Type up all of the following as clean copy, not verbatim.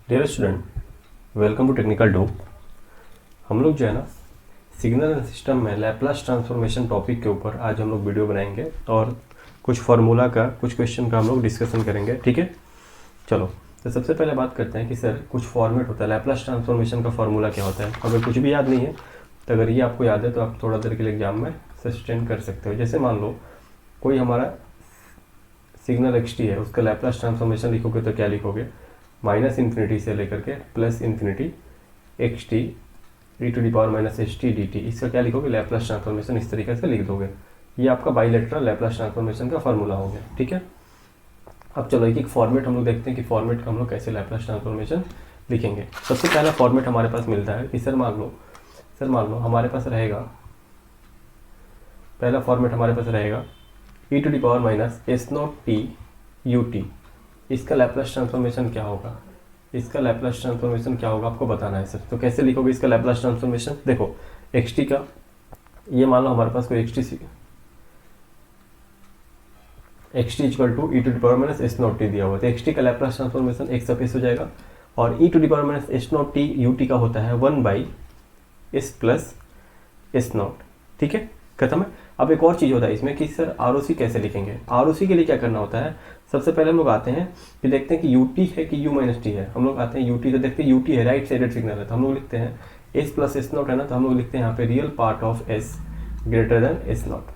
Dear student, welcome to technical डो। हम लोग जो है ना सिग्नल एंड सिस्टम में लैप्लास ट्रांसफॉर्मेशन टॉपिक के ऊपर आज हम लोग वीडियो बनाएंगे और कुछ फार्मूला का कुछ क्वेश्चन का हम लोग डिस्कशन करेंगे। ठीक है, चलो तो सबसे पहले बात करते हैं कि सर कुछ फॉर्मेट होता है लैप्लास ट्रांसफॉर्मेशन का फार्मूला क्या होता है। अगर कुछ भी याद नहीं है तो अगर ये आपको याद है तो आप थोड़ा देर के लिए एग्जाम में सस्टेन कर सकते हो। जैसे मान लो कोई हमारा सिग्नल एक्स टी है, उसका लैप्लास ट्रांसफॉर्मेशन लिखोगे तो क्या लिखोगे, माइनस इन्फिनिटी से लेकर के plus infinity x t e to the power minus h t d t, इसका क्या लिखोगे, लैप्लास ट्रांसफॉर्मेशन इस तरीके से लिख दोगे। ये आपका बाइलेटरल लैप्लास ट्रांसफॉर्मेशन का फार्मूला हो गया। ठीक है, अब चलो एक एक फॉर्मेट हम लोग देखते हैं कि फॉर्मेट का हम लोग कैसे लैप्लास ट्रांसफॉर्मेशन लिखेंगे। सबसे पहला फॉर्मेट हमारे पास मिलता है कि सर मान लो हमारे पास रहेगा, पहला फॉर्मेट हमारे पास रहेगा e to the power minus s naught t u t. इसका लैप्लास ट्रांसफॉर्मेशन क्या होगा, इसका लैप्लास ट्रांसफॉर्मेशन क्या होगा आपको बताना है सर। तो कैसे लिखोगे इसका लैप्लास ट्रांसफॉर्मेशन, देखो एक्स टी का, ये मान लो हमारे पास कोई x t equal to e to the power minus s naught t दिया हुआ, तो एक्स टी का Laplace transformation x of s हो जाएगा और e to the power minus s naught t u t का होता है 1/s प्लस एस नॉट। ठीक है, खत्म है। अब एक और चीज़ होता है इसमें कि सर आर ओ सी कैसे लिखेंगे। आर ओ सी के लिए क्या करना होता है, सबसे पहले हम लोग आते हैं कि देखते हैं कि यू टी है कि यू माइनस टी है। हम लोग आते हैं यू टी, तो देखते हैं यू टी है, राइट साइडेड सिग्नल है, तो हम लोग लिखते हैं एस प्लस एस नॉट है ना, तो हम लोग लिखते हैं यहाँ पे real part of s greater then S not.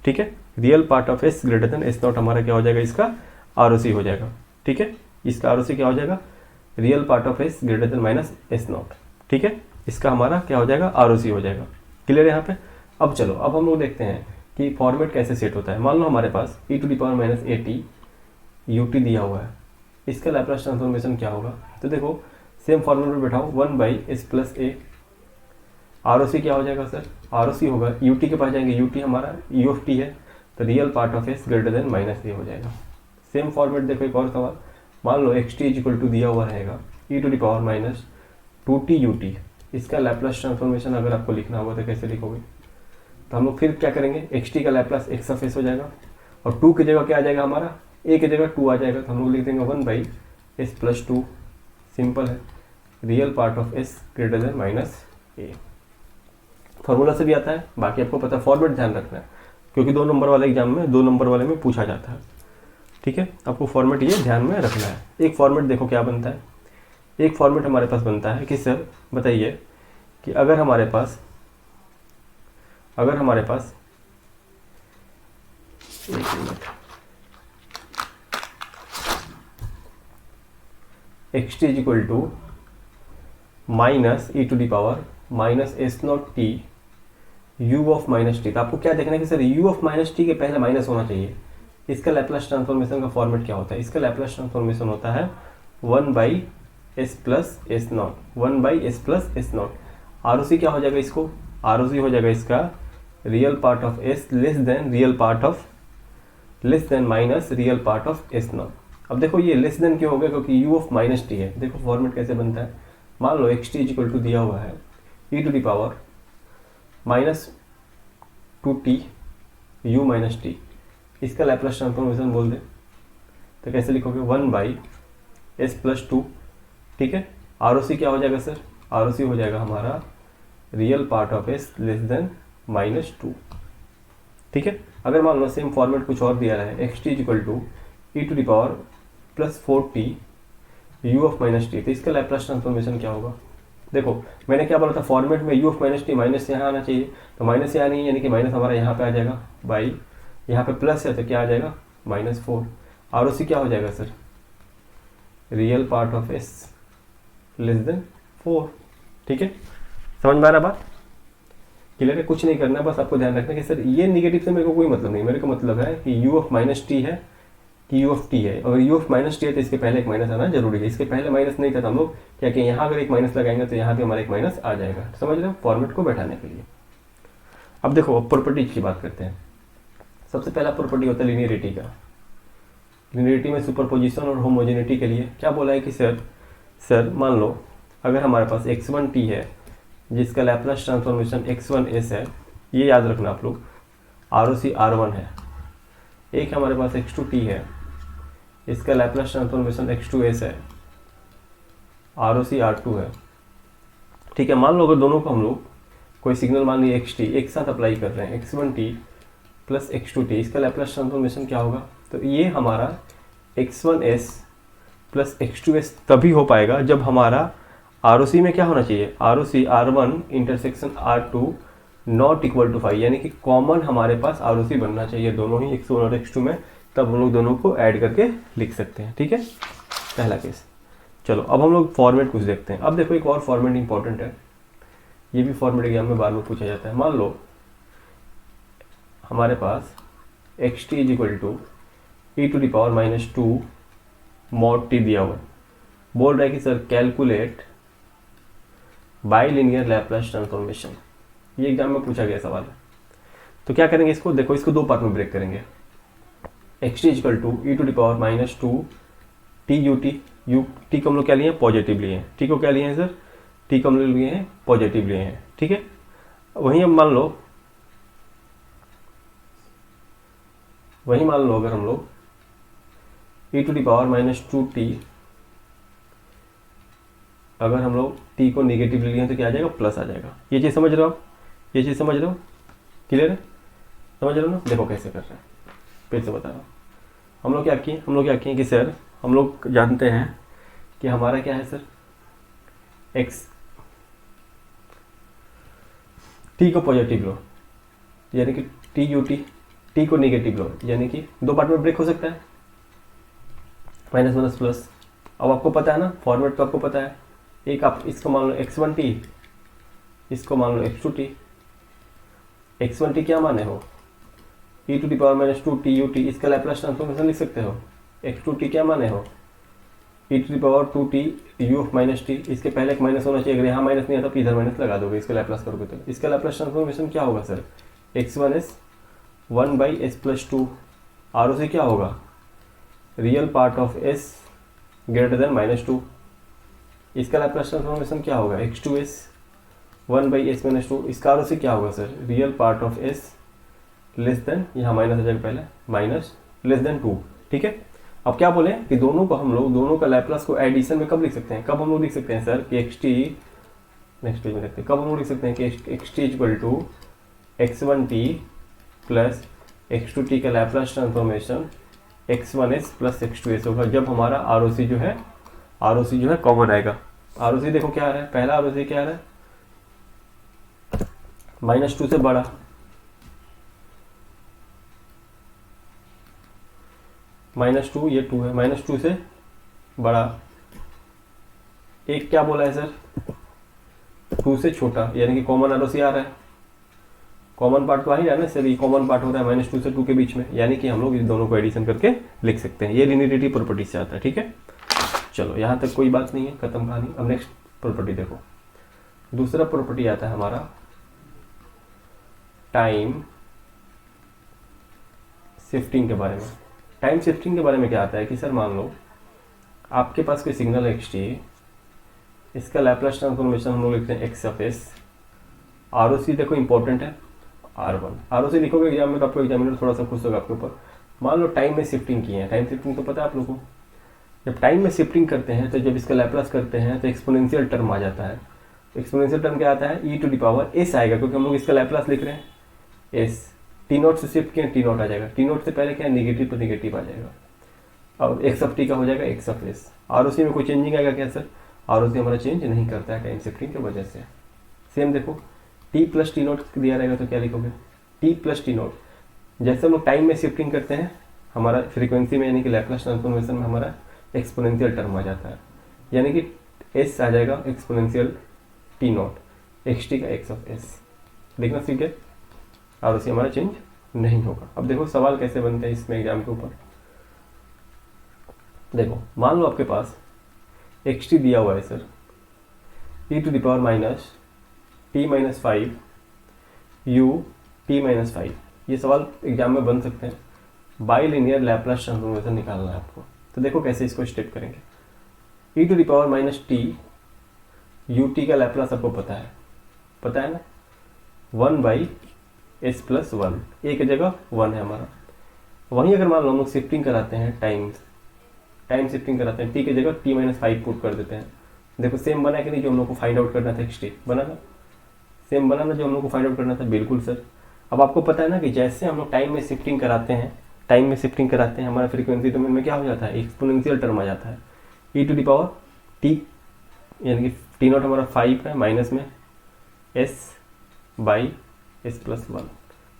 ठीक है, real part of s greater then S not हमारा क्या हो जाएगा, इसका आर ओ सी हो जाएगा। ठीक है, इसका आर ओ सी क्या हो जाएगा, real part of s greater than minus s not. ठीक है, इसका हमारा क्या हो जाएगा, आर ओ सी हो जाएगा। क्लियर है यहाँ पे। अब चलो अब हम लोग देखते हैं कि फॉर्मेट कैसे सेट होता है। मान लो हमारे पास e to the power minus a t u t दिया हुआ है, इसका लैप्लास ट्रांसफॉर्मेशन क्या होगा, तो देखो सेम फॉर्मूला में बैठाओ 1/s plus A. Are O C क्या हो जाएगा सर, आर ओ सी होगा यू टी के पास जाएंगे, यू टी हमारा यू ऑफ टी है, तो real part of s greater than minus a हो जाएगा। सेम फॉर्मेट देखो एक और सवाल, मान लो एक्स टी इक्वल टू दिया हुआ रहेगा e to the power minus 2t u t, इसका लैप्लास ट्रांसफॉर्मेशन अगर आपको लिखना होगा तो कैसे लिखोगे, तो हम लोग फिर क्या करेंगे, एक्स टी का लैप्लास एक्स ऑफ एस हो जाएगा और 2 की जगह क्या आ जाएगा हमारा, ए की जगह 2 आ जाएगा, तो हम लोग लिख देंगे 1/s प्लस 2। सिंपल है, real part of s greater than minus A. Formula से भी आता है, बाकी आपको पता है फॉर्मेट ध्यान रखना है क्योंकि 2 नंबर वाले एग्जाम में 2 नंबर वाले में पूछा जाता है। ठीक है, आपको फॉर्मेट ये ध्यान में रखना है। एक फॉर्मेट देखो क्या बनता है, एक फॉर्मेट हमारे पास बनता है कि सर बताइए कि अगर हमारे पास एक minute, x t equal to minus e to the power minus s naught t u of minus t, तो आपको क्या देखना है कि sir u of minus t के पहले माइनस होना चाहिए। इसका लैप्लास ट्रांसफॉर्मेशन का फॉर्मेट क्या होता है, इसका लैप्लास ट्रांसफॉर्मेशन होता है 1/s plus s naught, 1/s plus s naught. R O C क्या हो जाएगा, इसको आर ओ सी हो जाएगा इसका real part of S less than minus real part of S not. अब देखो ये लेस देन क्यों हो गया, क्योंकि यू ऑफ माइनस टी है। देखो फॉर्मेट कैसे बनता है, मान लो एक्स टी इक्वल टू दिया हुआ है e to the power minus 2t u minus t, इसका लैप्लास ट्रांसफॉर्मेशन बोल दे तो कैसे लिखोगे, 1/s प्लस 2। ठीक है, आर ओ सी क्या हो जाएगा सर, आर ओ सी हो जाएगा हमारा real part of S less than minus 2। ठीक है, अगर मान लो सेम फॉर्मेट कुछ और दिया है, x t equal to e to the power plus 4t u of minus t, तो इसका लैप्लास ट्रांसफॉर्मेशन क्या होगा। देखो मैंने क्या बोला था, फॉर्मेट में you of minus t minus यहाँ आना चाहिए, तो माइनस यहाँ नहीं है, यानी कि माइनस हमारा यहाँ पे आ जाएगा बाई, यहाँ पे प्लस है तो क्या आ जाएगा -4। आर ओ सी क्या हो जाएगा sir, real part of S less than 4। ठीक है, समझ में आ रहा बात, क्लियर है। कुछ नहीं करना, बस आपको ध्यान रखना कि सर ये निगेटिव से मेरे को कोई मतलब नहीं, मेरे को मतलब है कि यू ऑफ माइनस टी है कि यू ऑफ टी है, और यू ऑफ माइनस टी है तो इसके पहले एक माइनस आना जरूरी है। इसके पहले माइनस नहीं था तो हम लोग क्या कि यहाँ अगर एक माइनस लगाएंगे तो यहाँ भी हमारा एक माइनस आ जाएगा। समझ रहे हो, फॉर्मेट को बैठाने के लिए। अब देखो प्रॉपर्टीज की बात करते हैं। सबसे पहला प्रॉपर्टी होता है लीनियरिटी का। लीनियरिटी में सुपरपोजिशन और होमोजेनिटी के लिए क्या बोला है कि सर मान लो अगर हमारे पास x1t है जिसका लैप्लास ट्रांसफॉर्मेशन x1s है, ये याद रखना आप लोग, आर ओ सी R1 है। एक हमारे पास x2t है, इसका लैप्लास ट्रांसफॉर्मेशन x2s है। R2 है, ठीक है। मान लो अगर दोनों को हम लोग कोई सिग्नल मान लीजिए xt एक साथ अप्लाई कर रहे हैं, x1t प्लस x2t, इसका लैप्लास ट्रांसफॉर्मेशन क्या होगा? तो ये हमारा x1s प्लस x2s तभी हो पाएगा जब हमारा ROC में क्या होना चाहिए, ROC R1 intersection R2 not equal to 5, यानी कि कॉमन हमारे पास ROC बनना चाहिए दोनों ही x1 और x2 में, तब हम लोग दोनों को ऐड करके लिख सकते हैं, ठीक है। पहला केस। चलो अब हम लोग फॉर्मेट कुछ देखते हैं। अब देखो एक और फॉर्मेट इंपॉर्टेंट है, ये भी फॉर्मेट एग्जाम में बार बार पूछा जाता है। मान लो हमारे पास xt is equal to e⁻⁻2 mod t दिया हुआ है, बोल रहा है कि sir calculate bilinear Laplace transformation, ये एग्जाम में पूछा गया सवाल है। तो क्या करेंगे इसको, देखो इसको दो पार्ट में ब्रेक करेंगे। xt is equal to e⁻⁻2 t ut, t को हम लोग क्या लिए हैं, पॉजिटिव लिए हैं। t को क्या लिए हैं सर, t को हम लोग लिए हैं पॉजिटिव लिए हैं, ठीक है। वहीं अब मान लो अगर हम लोग e⁻⁻2t, अगर हम लोग t को निगेटिव ले लिए तो क्या आ जाएगा, प्लस आ जाएगा। ये चीज़ समझ रहे हो आप, ये चीज़ समझ रहे हो, क्लियर है, समझ रहे हो ना। देखो कैसे कर रहे हैं, फिर से बता रहा हूँ। हम लोग क्या किए कि सर हम लोग जानते हैं कि हमारा क्या है सर, x t को पॉजिटिव लो यानी कि t ut, t को नेगेटिव लो यानी कि दो पार्ट में ब्रेक हो सकता है, माइनस माइनस प्लस। अब आपको पता है ना फॉर्मेट, तो आपको पता है, एक आप इसको मान लो x1t, इसको मान लो x2t। x1t क्या माने हो, e⁻⁻2 t ut, इसका लैप्लास ट्रांसफॉर्मेशन लिख सकते हो। x2t क्या माने हो, e⁻2t u-t, इसके पहले एक माइनस होना चाहिए, अगर यहाँ माइनस नहीं आता तो इधर माइनस लगा दोगे, इसका लैप्लास करोगे तो इसका लैप्लास ट्रांसफॉर्मेशन क्या होगा सर, x1s 1/s+2, ROC क्या होगा, real part of s greater than -2, इसका लैप्लास ट्रांसफॉर्मेशन क्या होगा, x2s 1/s-2, इसका ROC क्या होगा sir, real part of s less than, यहाँ माइनस आ जाएगा पहले, माइनस लेस देन 2, ठीक है। अब क्या बोले कि दोनों को हम लोग दोनों का लैप्लास को एडिशन में कब लिख सकते हैं, कब हम लोग लिख सकते हैं सर कि xt, नेक्स्ट पेज में देखते हैं, कब हम लोग लिख सकते हैं कि xt equal to x1t plus x2t का Laplace transformation x1s plus x2s होगा, जब हमारा ROC जो है कॉमन आएगा। ROC देखो क्या आ रहा है, पहला ROC क्या आ रहा है, -2 से बड़ा, -2, ये 2 है, -2 से बड़ा। एक क्या बोला है सर, 2 से छोटा, यानी कि कॉमन ROC आ रहा है, कॉमन पार्ट तो आ ही रहा है ना सर, ये कॉमन पार्ट हो रहा है -2 से 2 के बीच में, यानी कि हम लोग इन दोनों को एडिशन करके लिख सकते हैं। ये लिनियरिटी प्रॉपर्टी से आता है, ठीक है। चलो यहाँ तक कोई बात नहीं है, खत्म कहानी। अब नेक्स्ट प्रॉपर्टी देखो, दूसरा प्रॉपर्टी आता है हमारा टाइम शिफ्टिंग के बारे में। टाइम शिफ्टिंग के बारे में क्या आता है कि सर मान लो आपके पास कोई सिग्नल है xt, इसका लैप्लास ट्रांसफॉर्मेशन हम लोग लिखते हैं x(s), ROC देखो इंपॉर्टेंट है R1, ROC लिखोगे एग्जाम में तो आपको एग्जामिनर थोड़ा सा खुश होगा आपके ऊपर। मान लो टाइम में शिफ्टिंग की है, टाइम शिफ्टिंग तो पता है आप लोगों को, जब टाइम में शिफ्टिंग करते हैं तो जब इसका लैप्लास करते हैं तो एक्सपोनेंशियल टर्म आ जाता है। एक्सपोनेंशियल टर्म क्या आता है, e⁻s आएगा, क्योंकि हम लोग इसका लैप्लास लिख रहे हैं s, t0 से शिफ्ट किया t0 आ जाएगा, t0 से पहले क्या है नेगेटिव, तो नेगेटिव आ जाएगा। अब x(t) का हो जाएगा x(s). ROC में कोई चेंजिंग आएगा क्या सर, ROC हमारा चेंज नहीं करता है टाइम शिफ्टिंग की वजह से। सेम देखो t प्लस t0 दिया रहेगा तो क्या लिखोगे, t प्लस t0, जैसे हम लोग टाइम में शिफ्टिंग करते हैं हमारा फ्रीक्वेंसी में, यानी कि लैप्लास ट्रांसफॉर्मेशन में हमारा एक्सपोनेंशियल टर्म आ जाता है, यानी कि s आ जाएगा एक्सपोनेंशियल t0, xt का x(s), देखना सीख गए, ROC हमारा चेंज नहीं होगा। अब देखो सवाल कैसे बनते हैं इसमें एग्जाम के ऊपर। देखो मान लो आपके पास xt दिया हुआ है सर, e⁻t−5 u(t−5), ये सवाल एग्जाम में बन सकते हैं। बाइलिनियर लैप्लास ट्रांसफॉर्मेशन निकालना है आपको, तो देखो कैसे इसको स्टेप करेंगे। e⁻t ut का लैप्लास आपको पता है ना, 1/s+1, एक जगह 1 है हमारा। वहीं अगर मान लो हम लोग शिफ्टिंग कराते हैं, टाइम शिफ्टिंग कराते हैं, t की जगह t-5 पुट कर देते हैं, देखो सेम बना कि नहीं, जो हम लोग को फाइंड आउट करना था एक्स बना ना, सेम बना ना जो हम लोग को फाइंड आउट करना था, बिल्कुल सर। अब आपको पता है ना कि जैसे हम लोग टाइम में शिफ्टिंग कराते हैं, हमारा फ्रीक्वेंसी डोमेन में क्या हो जाता है, एक्सपोनेंशियल टर्म आ जाता है, e to the power T, यानी कि टी नॉट हमारा 5 है माइनस में एस बाई एस प्लस 1,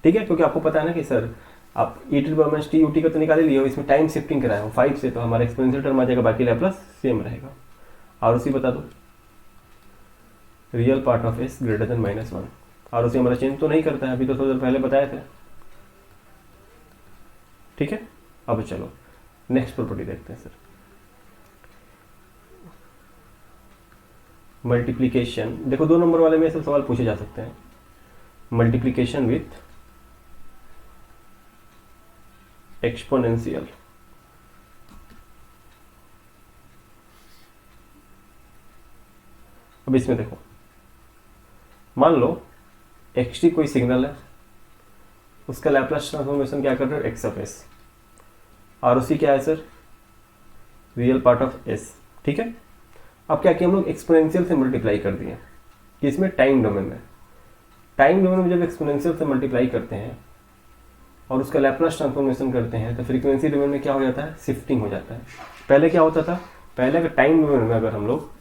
ठीक है। क्योंकि आपको पता है ना कि सर आप e to the power minus t u t का तो निकाल ही लिए हो, इसमें टाइम शिफ्टिंग कराया हो 5 से, तो हमारा एक्सपोनेंशियल टर्म आ जाएगा, बाकी लैप्लास सेम रहेगा। और उसी बता दो real part of s greater then -1, और उसे हमारा चेंज तो नहीं करता है, अभी तो थोड़ा देर पहले बताए थे, ठीक है। अब चलो नेक्स्ट प्रॉपर्टी देखते हैं सर, मल्टीप्लीकेशन। देखो 2 नंबर वाले में सब सवाल पूछे जा सकते हैं, मल्टीप्लीकेशन विथ एक्सपोनेंशियल। अब इसमें देखो, मान लो एक्स टी कोई सिग्नल है, उसका लैप्लास ट्रांसफॉर्मेशन क्या कर रहे हो, एक्स ऑफ एस, और उसी क्या है sir, real part of S, ठीक है। अब क्या किया हम लोग, एक्सपोनेंशियल से मल्टीप्लाई कर दिए, किसमें, टाइम डोमेन में। टाइम डोमेन में जब एक्सपोनेंशियल से मल्टीप्लाई करते हैं और उसका लैप्लास ट्रांसफॉर्मेशन करते हैं, तो फ्रीक्वेंसी डोमेन में क्या हो जाता है, शिफ्टिंग हो जाता है। पहले क्या होता था, पहले अगर टाइम डोमेन में अगर हम लोग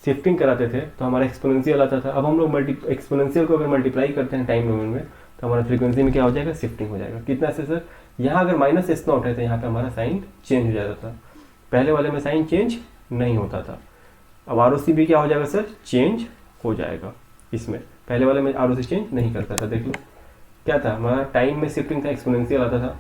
शिफ्टिंग कराते थे तो हमारा एक्सपोनेंशियल आता था। अब हम लोग एक्सपोनेंशियल को अगर मल्टीप्लाई करते हैं टाइम डोमेन में, तो हमारा फ्रीक्वेंसी में क्या हो जाएगा, शिफ्टिंग हो जाएगा। कितना से सर, यहाँ अगर माइनस एस नॉट है तो यहाँ पे हमारा साइन चेंज हो जाता था, पहले वाले में साइन चेंज नहीं होता था। अब आर भी क्या हो जाएगा सर, चेंज हो जाएगा इसमें, पहले वाले में आर चेंज नहीं करता था। देख लो क्या था, हमारा टाइम में शिफ्टिंग था, एक्सपोनेंशियल आता था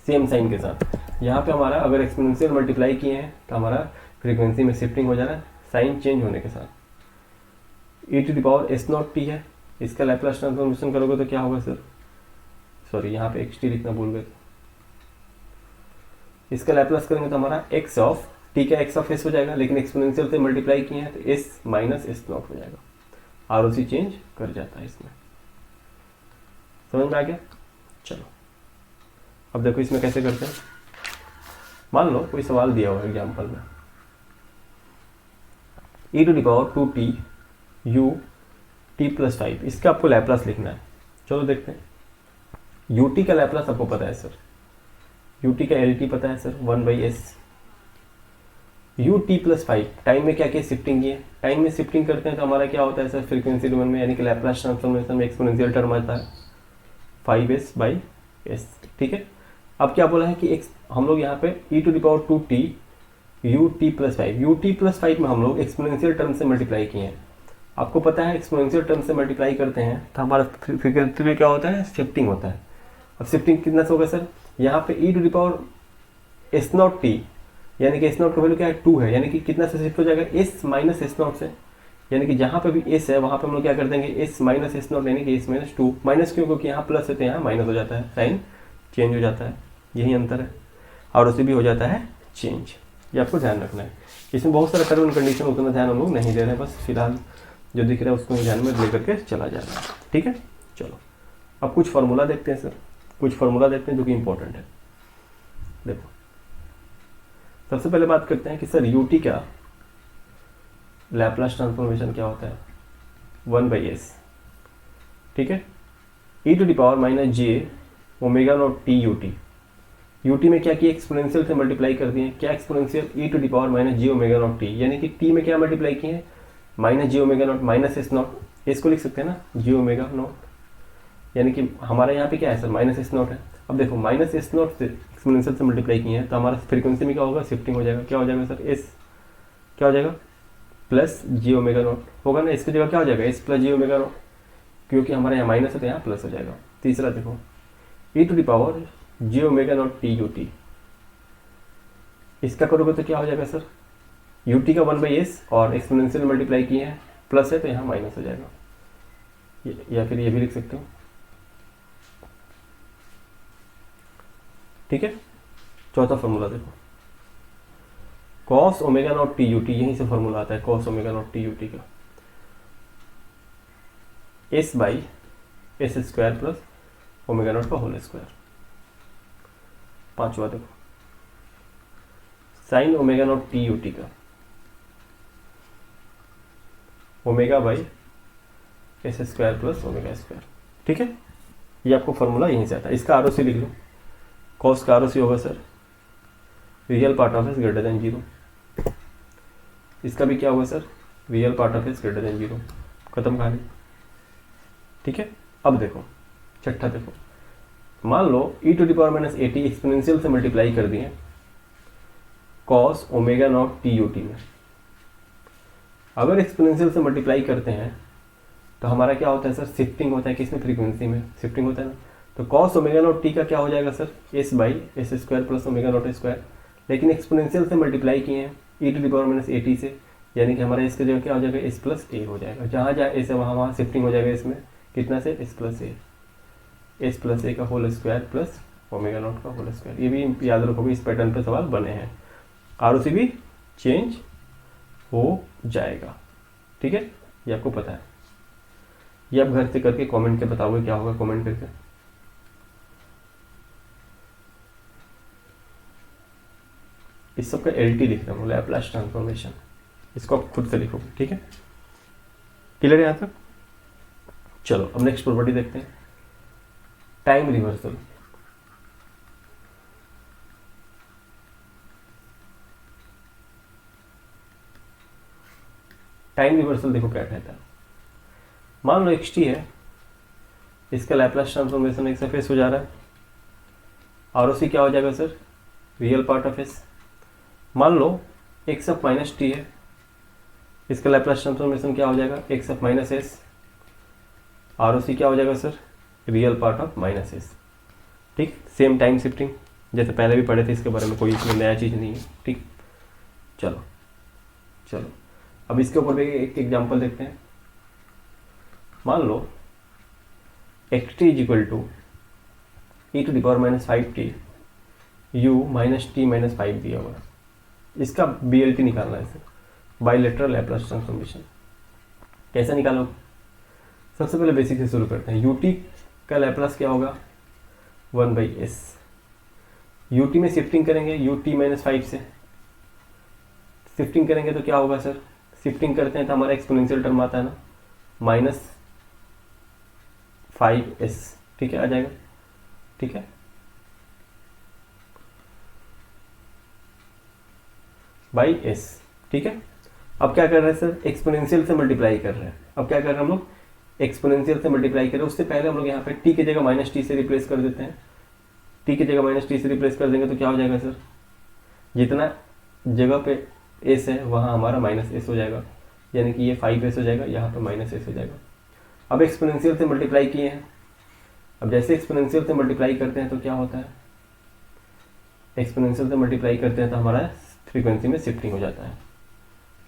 सेम साइन के साथ। यहाँ पे हमारा अगर एक्सपोनेंशियल मल्टीप्लाई किए हैं तो हमारा फ्रीक्वेंसी में शिफ्टिंग हो जा रहा है साइन चेंज होने के साथ। E to the power s naught t है, इसका लैप्लास ट्रांसफॉर्मेशन करोगे तो क्या होगा सर, सॉरी यहाँ पे एक्स टी लिखना भूल गए, इसका लैप्लास करेंगे तो हमारा एक्स ऑफ टी का एक्स ऑफ एस हो जाएगा, लेकिन एक्सपोनेंशियल से मल्टीप्लाई किए हैं तो एस माइनस एस नॉट हो जाएगा, आर उसी चेंज कर जाता है इसमें। समझ में आ गया। चलो अब देखो इसमें कैसे करते हैं। मान लो कोई सवाल दिया हुआ है एग्जाम्पल में, e to the power 2t u t plus 5, इसका आपको लैप्लास लिखना है। चलो देखते हैं। ut का लैप्लास आपको पता है सर, ut का lt पता है sir, 1/s। ut plus 5 time में क्या क्या शिफ्टिंग की है, टाइम में शिफ्टिंग करते हैं तो हमारा क्या होता है सर, फ्रीक्वेंसी डोमेन में, यानी कि लैप्लास ट्रांसफॉर्मेशन में एक्सपोनेंशियल टर्म आता है 5s/s, ठीक है। अब क्या बोला है कि हम लोग यहाँ पे e to the power 2t ut plus 5, ut plus 5 में हम लोग एक्सपोनेंशियल टर्म से मल्टीप्लाई किए हैं। आपको पता है एक्सपोनेंशियल टर्म से मल्टीप्लाई करते हैं तो हमारा फ्रीक्वेंसी में क्या होता है, शिफ्टिंग होता है। अब शिफ्टिंग कितना से होगा सर, यहाँ पे e to the power s naught t, यानी कि एस नॉट का वैल्यू क्या है, 2 है, यानी कि कितना से शिफ्ट हो जाएगा, एस माइनस एस नॉट से, यानी कि जहाँ पे भी एस है वहाँ पे हम लोग क्या कर देंगे, एस माइनस एस नॉट, यानी कि एस माइनस 2। माइनस क्यों, क्योंकि यहाँ प्लस है तो यहाँ माइनस हो जाता है, साइन चेंज हो जाता है, यही अंतर है। और उसे भी हो जाता है चेंज, ये आपको ध्यान रखना है। इसमें बहुत सारा टर्म एंड कंडीशन, उतना ध्यान हम लोग नहीं दे रहे हैं, बस फिलहाल जो दिख रहा है उसको ध्यान में लेकर के चला जा रहा है, ठीक है। चलो अब कुछ फार्मूला देखते हैं सर, कुछ फार्मूला देखते हैं जो कि इंपॉर्टेंट है। देखो सबसे पहले बात करते हैं कि सर ut का लैप्लास ट्रांसफॉर्मेशन क्या होता है, 1/s, ठीक है। e to the power minus j omega naught t ut में क्या किया, एक्सपोनेंशियल से मल्टीप्लाई कर दिए, क्या exponential, e to the power minus j omega naught t, यानी कि t में क्या मल्टीप्लाई किए हैं, minus j omega naught minus s naught, इसको लिख सकते हैं ना, जे ओमेगा नॉट, यानी कि हमारे यहाँ पे क्या है सर, माइनस एस नॉट है। अब देखो माइनस एस नॉट से एक्सपोनेंशियल से मल्टीप्लाई किए हैं तो हमारा फ्रीक्वेंसी में क्या होगा, शिफ्टिंग हो जाएगा। क्या हो जाएगा सर, एस क्या हो जाएगा, प्लस जे ओमेगा नॉट होगा ना, इसकी जगह क्या हो जाएगा, S plus J omega not, क्योंकि हमारे यहाँ माइनस है तो यहाँ प्लस हो जाएगा। तीसरा देखो e to the power j omega naught t u t, इसका करोगे तो क्या हो जाएगा सर, ut का 1/s और एक्सपोनेंशियल मल्टीप्लाई किए हैं, प्लस है तो यहाँ माइनस हो जाएगा, या फिर ये भी लिख सकते हो, ठीक है। चौथा फॉर्मूला देखो, cos omega naught t u t, यहीं से फॉर्मूला आता है cos omega naught t u t का, s/s² प्लस ओमेगा नॉट का होल स्क्वायर। पांचवा देखो sine omega naught t u t का, omega by s square plus omega square. ठीक है, ये आपको फॉर्मूला यहीं से आता है। इसका ROC लिख लो, कॉस का ROC होगा sir real part of s greater then 0। इसका भी क्या होगा sir, real part of s greater then 0। खत्म कहानी। ठीक है, अब देखो छठा देखो, मान लो e to the power minus AT exponential से मल्टीप्लाई कर दिए cos omega naught t u t में। अगर एक्सपोनेंशियल से मल्टीप्लाई करते हैं तो हमारा क्या होता है सर, शिफ्टिंग होता है किसमें, फ्रीक्वेंसी में शिफ्टिंग होता है ना। तो कॉस ओमेगा नॉट टी का क्या हो जाएगा sir, s by s square plus omega naught square. लेकिन एक्सपोनेंशियल से मल्टीप्लाई किए हैं e to the power minus AT से, यानी कि हमारा इसकी जगह क्या हो जाएगा, एस प्लस ए हो जाएगा। जहाँ जहाँ ए से वहाँ शिफ्टिंग हो जाएगा इसमें, कितना से, एस प्लस ए का whole square plus omega naught का होल स्क्वायर। ये भी याद रखोगे, इस पैटर्न पे सवाल बने हैं। ROC भी चेंज हो जाएगा। ठीक है, ये आपको पता है। ये आप घर से करके कमेंट के बताओगे क्या होगा, कमेंट करके। इस सब का LT लिख रहा हूँ, लैप्लास ट्रांसफॉर्मेशन। इसको आप खुद से लिखोगे। ठीक है, क्लियर है यहाँ तक। चलो अब नेक्स्ट प्रॉपर्टी देखते हैं, टाइम रिवर्सल। टाइम रिवर्सल देखो क्या कहता है। मान लो xt है, इसका लैप्लास ट्रांसफॉर्मेशन एक सरफेस हो जा रहा है। ROC क्या हो जाएगा sir, real part of S. मान लो एक्स ऑफ माइनस टी है, इसका लैप्लास ट्रांसफॉर्मेशन क्या हो जाएगा, x of minus S. ROC क्या हो जाएगा sir, real part of minus S. ठीक, सेम टाइम शिफ्टिंग जैसे पहले भी पढ़े थे, इसके बारे में कोई इसमें नया चीज़ नहीं है। ठीक, चलो चलो अब इसके ऊपर भी एक एग्जांपल देखते हैं। मान लो xt is equal to e to the power minus 5t u minus t minus 5 दिया हुआ है। इसका BLT निकालना है सर, बाइलेटरल लैप्लास ट्रांसफॉर्मेशन। कैसे निकालोगे, सबसे पहले बेसिक से शुरू करते हैं। ut का लैप्लास क्या होगा, 1/s। ut में शिफ्टिंग करेंगे ut माइनस 5 से शिफ्टिंग करेंगे तो क्या होगा सर, शिफ्टिंग करते हैं तो हमारा एक्सपोनेंशियल टर्म आता है ना, माइनस 5s। ठीक है, आ जाएगा। ठीक है, बाई s। ठीक है, अब क्या कर रहे हैं सर, एक्सपोनेंशियल से मल्टीप्लाई कर रहे हैं। अब क्या कर रहे हैं हम लोग, एक्सपोनेंशियल से मल्टीप्लाई कर रहे हैं। उससे पहले हम लोग यहाँ पे t की जगह माइनस टी से रिप्लेस कर देते हैं। t की जगह माइनस टी से रिप्लेस कर देंगे तो क्या हो जाएगा सर, जितना जगह पे s है वहाँ हमारा माइनस s हो जाएगा, यानी कि ये 5s हो जाएगा, यहाँ पे माइनस s हो जाएगा। अब एक्सपोनेंशियल से मल्टीप्लाई किए हैं। अब जैसे एक्सपोनेंशियल से मल्टीप्लाई करते हैं तो क्या होता है, एक्सपोनेंशियल से मल्टीप्लाई करते हैं तो हमारा फ्रीक्वेंसी में शिफ्टिंग हो जाता है,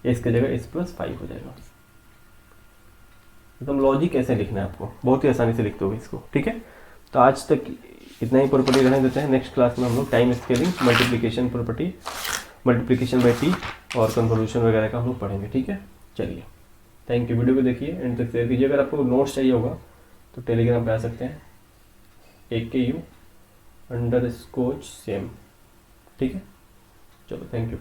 इसकी जगह s प्लस 5 हो जाएगा। एकदम लॉजिक कैसे लिखना है आपको, बहुत ही आसानी से लिखते हो इसको। ठीक है, तो आज तक इतना ही प्रॉपर्टी रहने देते हैं। नेक्स्ट क्लास में हम लोग time scaling, multiplication property, multiplication bye t और कन्वोल्यूशन वगैरह का हम लोग पढ़ेंगे। ठीक है, चलिए थैंक यू। वीडियो को देखिए एंड तक शेयर कीजिए। अगर आपको नोट्स चाहिए होगा तो टेलीग्राम पे आ सकते हैं, AKU_SEM। ठीक है, चलो थैंक यू।